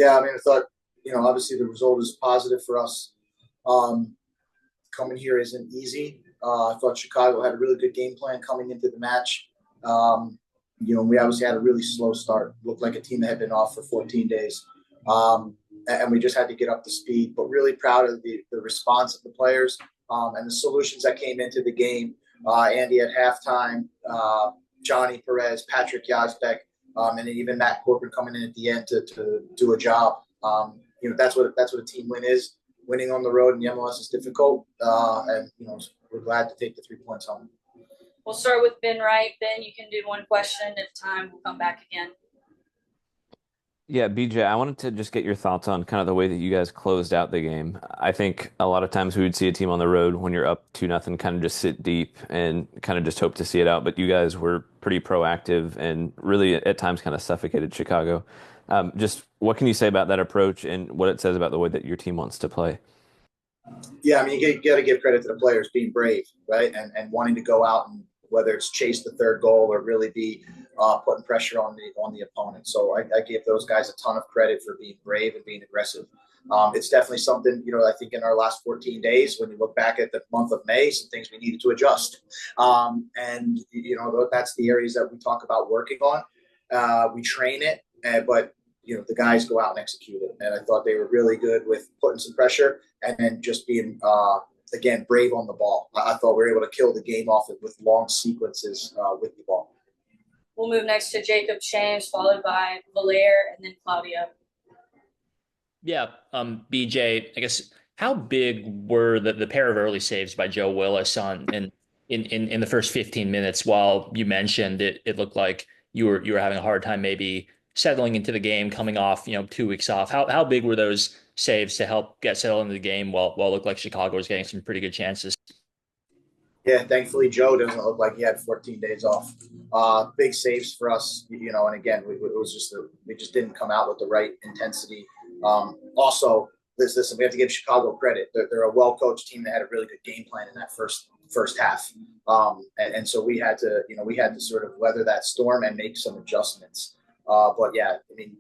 Yeah, I mean, I thought, obviously the result is positive for us. Coming here isn't easy. I thought Chicago had a really good game plan coming into the match. We obviously had a really slow start. Looked like a team that had been off for 14 days. And we just had to get up to speed. But really proud of the response of the players and the solutions that came into the game. Andy at halftime, Johnny Perez, Patrick Yazbek, and then even Matt Corcoran coming in at the end to do a job. That's what a team win is. Winning on the road in the MLS is difficult, and we're glad to take the 3 points home. We'll start with Ben Wright. Ben, you can do one question. If time, we'll come back again. Yeah, BJ, I wanted to just get your thoughts on kind of the way that you guys closed out the game. I think a lot of times we would see a team on the road when you're up 2-0 kind of just sit deep and kind of just hope to see it out. But you guys were pretty proactive and really at times kind of suffocated Chicago. Just what can you say about that approach and what it says about the way that your team wants to play? Yeah, I mean, you got to give credit to the players being brave, right? And wanting to go out and whether it's chase the third goal or really be putting pressure on the opponent. So I give those guys a ton of credit for being brave and being aggressive. It's definitely something, I think in our last 14 days, when you look back at the month of May, some things we needed to adjust. And that's the areas that we talk about working on. We train it, but the guys go out and execute it. And I thought they were really good with putting some pressure and then just being, again, brave on the ball. I thought we were able to kill the game off with long sequences with the ball. We'll move next to Jacob James, followed by Valaire and then Claudio. Yeah, BJ, I guess how big were the pair of early saves by Joe Willis in the first 15 minutes? While you mentioned it looked like you were having a hard time maybe settling into the game, coming off 2 weeks off. How big were those saves to help get settled into the game while it looked like Chicago was getting some pretty good chances? Yeah, thankfully Joe doesn't look like he had 14 days off. Big saves for us, and again, we just didn't come out with the right intensity. Also, listen, we have to give Chicago credit. They're a well-coached team that had a really good game plan in that first half, and so we had to sort of weather that storm and make some adjustments. But yeah, I mean,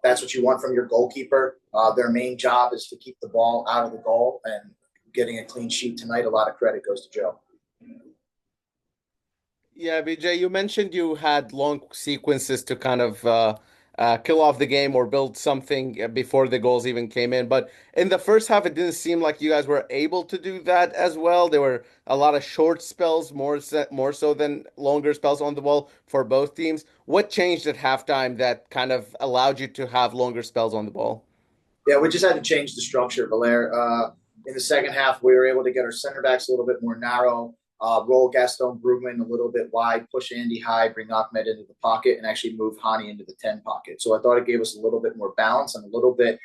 that's what you want from your goalkeeper. Their main job is to keep the ball out of the goal, and getting a clean sheet tonight, a lot of credit goes to Joe. Yeah, BJ, you mentioned you had long sequences to kind of kill off the game or build something before the goals even came in. But in the first half, it didn't seem like you guys were able to do that as well. There were a lot of short spells, more so than longer spells on the ball for both teams. What changed at halftime that kind of allowed you to have longer spells on the ball? Yeah, we just had to change the structure, Valaire. In the second half, we were able to get our center backs a little bit more narrow, roll Gaston Brugman a little bit wide, push Andy high, bring Ahmed into the pocket, and actually move Hani into the 10 pocket. So I thought it gave us a little bit more balance and a little bit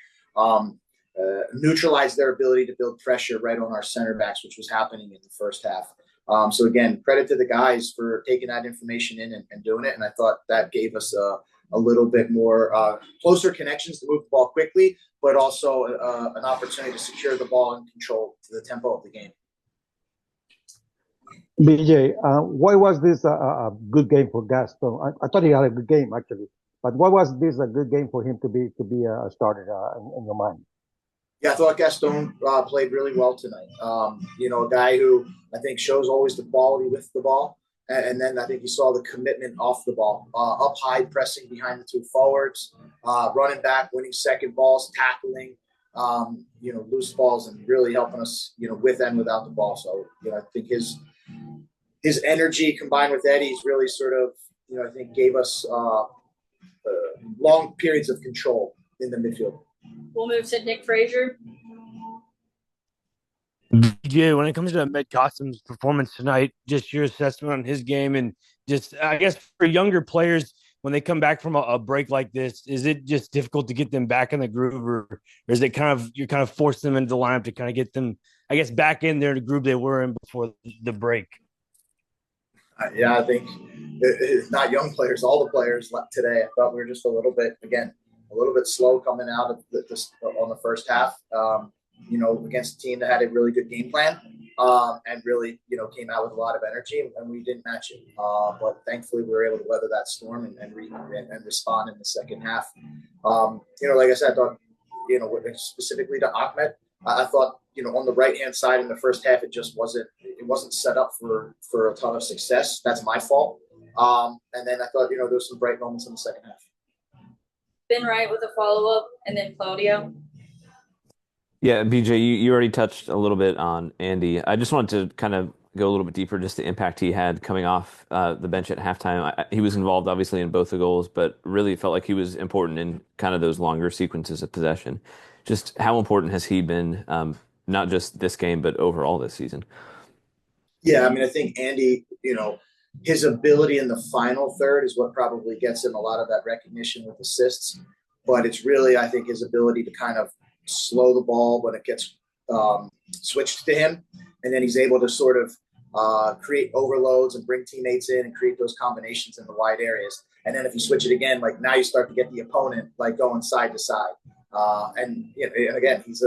neutralized their ability to build pressure right on our center backs, which was happening in the first half. So again, credit to the guys for taking that information in and doing it. And I thought that gave us a little bit more closer connections to move the ball quickly, but also an opportunity to secure the ball and control the tempo of the game. BJ, why was this a good game for Gaston? I thought he had a good game actually, but why was this a good game for him to be a starter in your mind? Yeah, I thought Gaston played really well tonight. A guy who I think shows always the quality with the ball. And then I think you saw the commitment off the ball, up high, pressing behind the two forwards, running back, winning second balls, tackling, loose balls, and really helping us, with and without the ball. So, I think his energy combined with Eddie's really sort of, I think gave us long periods of control in the midfield. We'll move to Nick Frazier. BJ, when it comes to Ahmed Kassim's performance tonight, just your assessment on his game and just, I guess, for younger players, when they come back from a break like this, is it just difficult to get them back in the groove or is it you're kind of forcing them into the lineup to kind of get them, I guess, back in there, the groove they were in before the break? Yeah, I think it's not young players, all the players today. I thought we were just a little bit slow coming out of on the first half. Against a team that had a really good game plan and really, came out with a lot of energy, and we didn't match it. But thankfully, we were able to weather that storm and respond in the second half. Like I said, I thought, specifically to Ahmed, I thought, on the right-hand side in the first half, it wasn't set up for a ton of success. That's my fault. And then I thought, there was some bright moments in the second half. Ben Wright with a follow-up, and then Claudio. Yeah, BJ, you already touched a little bit on Andy. I just wanted to kind of go a little bit deeper, just the impact he had coming off the bench at halftime. He was involved, obviously, in both the goals, but really felt like he was important in kind of those longer sequences of possession. Just how important has he been, not just this game, but overall this season? Yeah, I mean, I think Andy, his ability in the final third is what probably gets him a lot of that recognition with assists. But it's really, I think, his ability to kind of slow the ball when it gets switched to him. And then he's able to sort of create overloads and bring teammates in and create those combinations in the wide areas. And then if you switch it again, like now you start to get the opponent like going side to side. And again, he's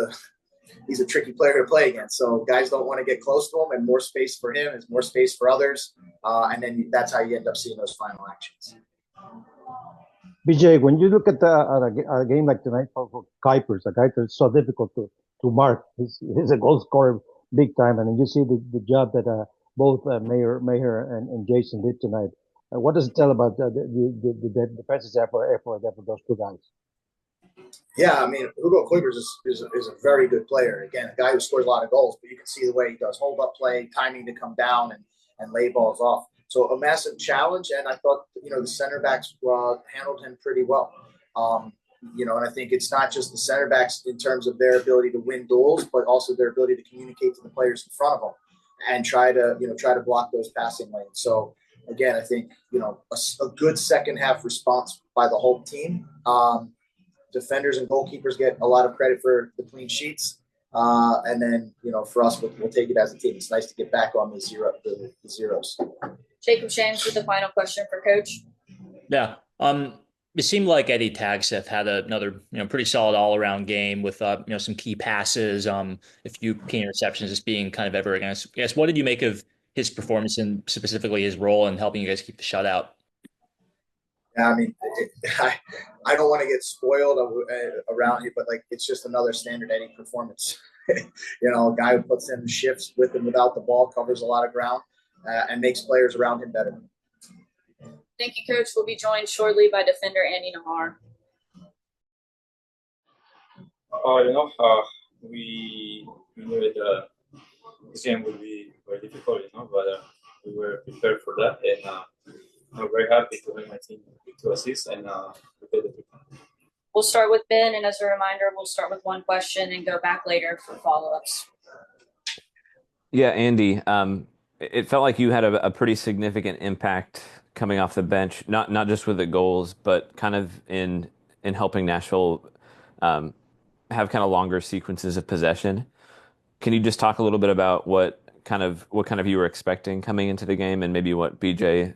a tricky player to play against. So guys don't want to get close to him, and more space for him is more space for others. And then that's how you end up seeing those final actions. BJ, when you look at a game like tonight for Kuipers, a guy that's so difficult to mark, he's a goal scorer big time, and then you see the job that both Mayer and Jason did tonight. What does it tell about the defensive effort for those two guys? Yeah, I mean, Hugo Kuipers is a very good player. Again, a guy who scores a lot of goals, but you can see the way he does hold-up play, timing to come down and lay balls off. So a massive challenge, and I thought, the center backs handled him pretty well. And I think it's not just the center backs in terms of their ability to win duels, but also their ability to communicate to the players in front of them and try to block those passing lanes. So again, I think, a good second half response by the whole team. Defenders and goalkeepers get a lot of credit for the clean sheets. And then, for us, we'll take it as a team. It's nice to get back on the zeros. Jacob Shames with the final question for Coach. Yeah. It seemed like Eddie Tagseth had another, pretty solid all-around game with, some key passes, a few key interceptions, just being kind of everything. I guess, what did you make of his performance and specifically his role in helping you guys keep the shutout? Yeah, I mean, I don't want to get spoiled around here, but it's just another standard Eddie performance. A guy who puts in shifts with and without the ball, covers a lot of ground, and makes players around him better. Thank you, Coach. We'll be joined shortly by defender Andy Najar. We knew that this game would be very difficult, but we were prepared for that, and I'm very happy to win my team with 2 assists and We'll start with Ben, and as a reminder, we'll start with one question and go back later for follow-ups. Yeah, Andy, it felt like you had a pretty significant impact coming off the bench, not just with the goals, but kind of in helping Nashville have kind of longer sequences of possession. Can you just talk a little bit about what kind of you were expecting coming into the game, and maybe what BJ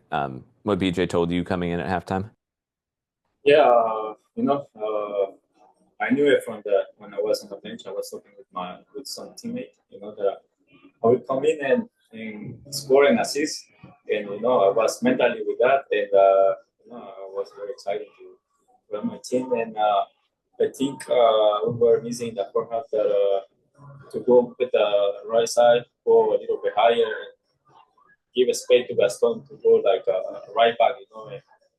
told you coming in at halftime? Yeah, I knew it from when I was on the bench. I was talking with some teammates, that I would come in and score an assist, and I was mentally with that, and I was very excited to run my team, and I think we were missing the forehand that to go with the right side, go a little bit higher, give a space to Gaston to go like a right back,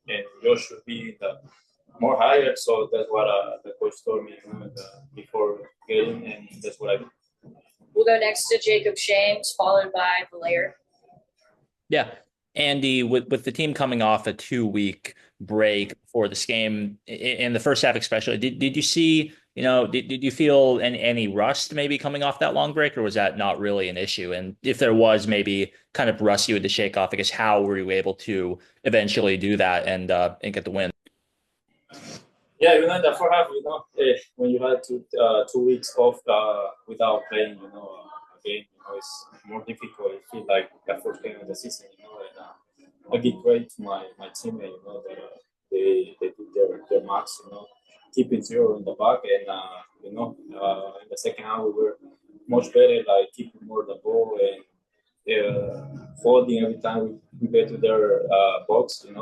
and Josh should be the more higher. So that's what the coach told me before getting, and that's what I did. We'll go next to Jacob Shames, followed by Valaire. Yeah. Andy, with the team coming off a 2-week break for this game, in the first half especially, did you see, did you feel any rust maybe coming off that long break, or was that not really an issue? And if there was maybe kind of rusty with the shake off, I guess, how were you able to eventually do that and get the win? Yeah, in the first half, when you had 2 weeks off without playing, a game, it's more difficult. It feels like the first game of the season, and I give credit to my teammate, that they did their max, keeping 0 in the back, and in the second half we were much better, like keeping more the ball and holding every time we get to their box, and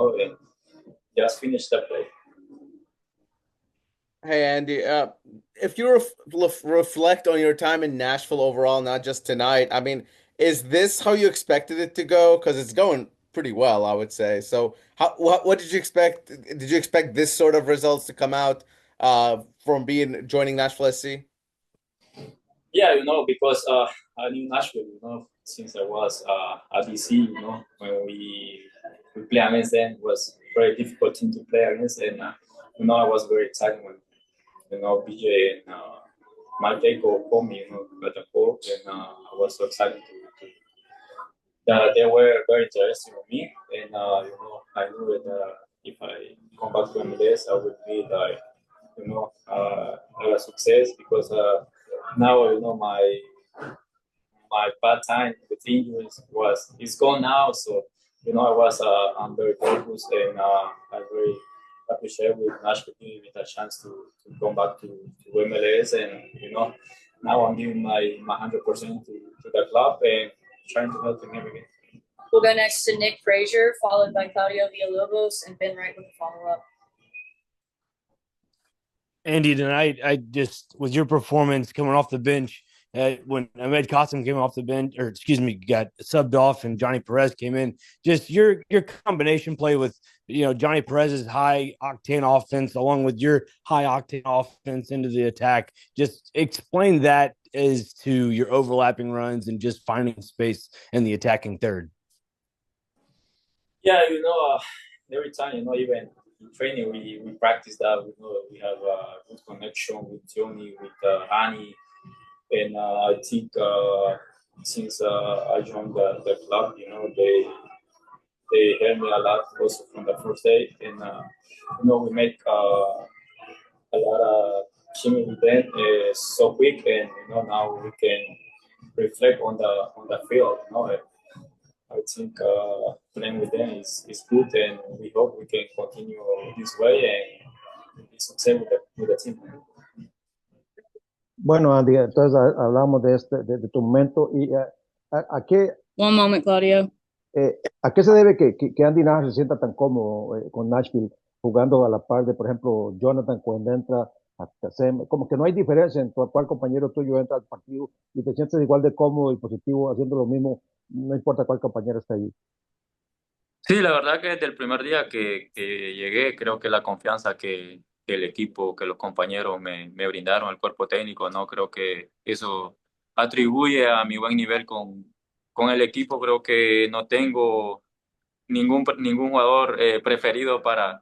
just finish the play. Hey Andy, if you reflect on your time in Nashville overall, not just tonight, I mean, is this how you expected it to go? Because it's going pretty well, I would say. So, what did you expect? Did you expect this sort of results to come out from being joining Nashville SC? Yeah, because I knew Nashville, since I was at DC, when we play against them, it was very difficult team to play against, and I was very excited when BJ and Mike called me, got a call, and I was so excited to that they were very interested in me, and I knew that if I come back to MLS, I would be like, a success because now my bad time with injuries is gone now. So I'm very focused and I very appreciate with Nashville giving me the chance to come back to MLS and now I'm giving my 100% to the club and trying to help them every game. We'll go next to Nick Frazier, followed by Claudio Villalobos, and Ben Wright with a follow-up. Andy, tonight, I just with your performance coming off the bench, when Ahmed Qasim came off the bench, or excuse me, got subbed off, and Johnny Perez came in. Just your combination play with Johnny Perez's high octane offense, along with your high octane offense into the attack. Just explain that as to your overlapping runs and just finding space in the attacking third. Yeah, every time, even in training, we practice that. We have a good connection with Johnny, with Hani, and I think since I joined the club, they helped me a lot also from the first day, and we make a lot of chemistry with them so quick, and now we can reflect on the field. I think playing with them is good, and we hope we can continue this way and be successful with the team. Bueno, Andy, entonces hablamos de tu momento y a qué, One moment, Claudio. ¿a qué se debe que Andy Najar se sienta tan cómodo con Nashville jugando a la par de, por ejemplo, Jonathan cuando entra a Kasem? Como que no hay diferencia en cuál compañero tuyo entra al partido y te sientes igual de cómodo y positivo haciendo lo mismo, no importa cuál compañero está ahí. Sí, la verdad que desde el primer día que llegué, creo que la confianza que el equipo, que los compañeros me brindaron, el cuerpo técnico, ¿no? Creo que eso atribuye a mi buen nivel con el equipo. Creo que no tengo ningún jugador preferido para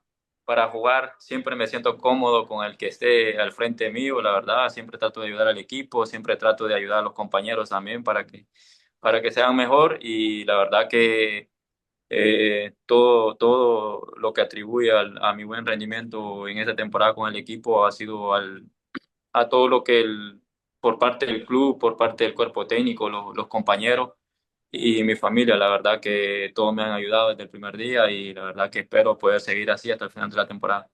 jugar. Siempre me siento cómodo con el que esté al frente mío, la verdad. Siempre trato de ayudar al equipo, siempre trato de ayudar a los compañeros también para que sean mejor y la verdad que todo lo que atribuye a mi buen rendimiento en esta temporada con el equipo ha sido a todo lo que por parte del club, por parte del cuerpo técnico, los compañeros y mi familia. La verdad que todos me han ayudado desde el primer día y la verdad que espero poder seguir así hasta el final de la temporada.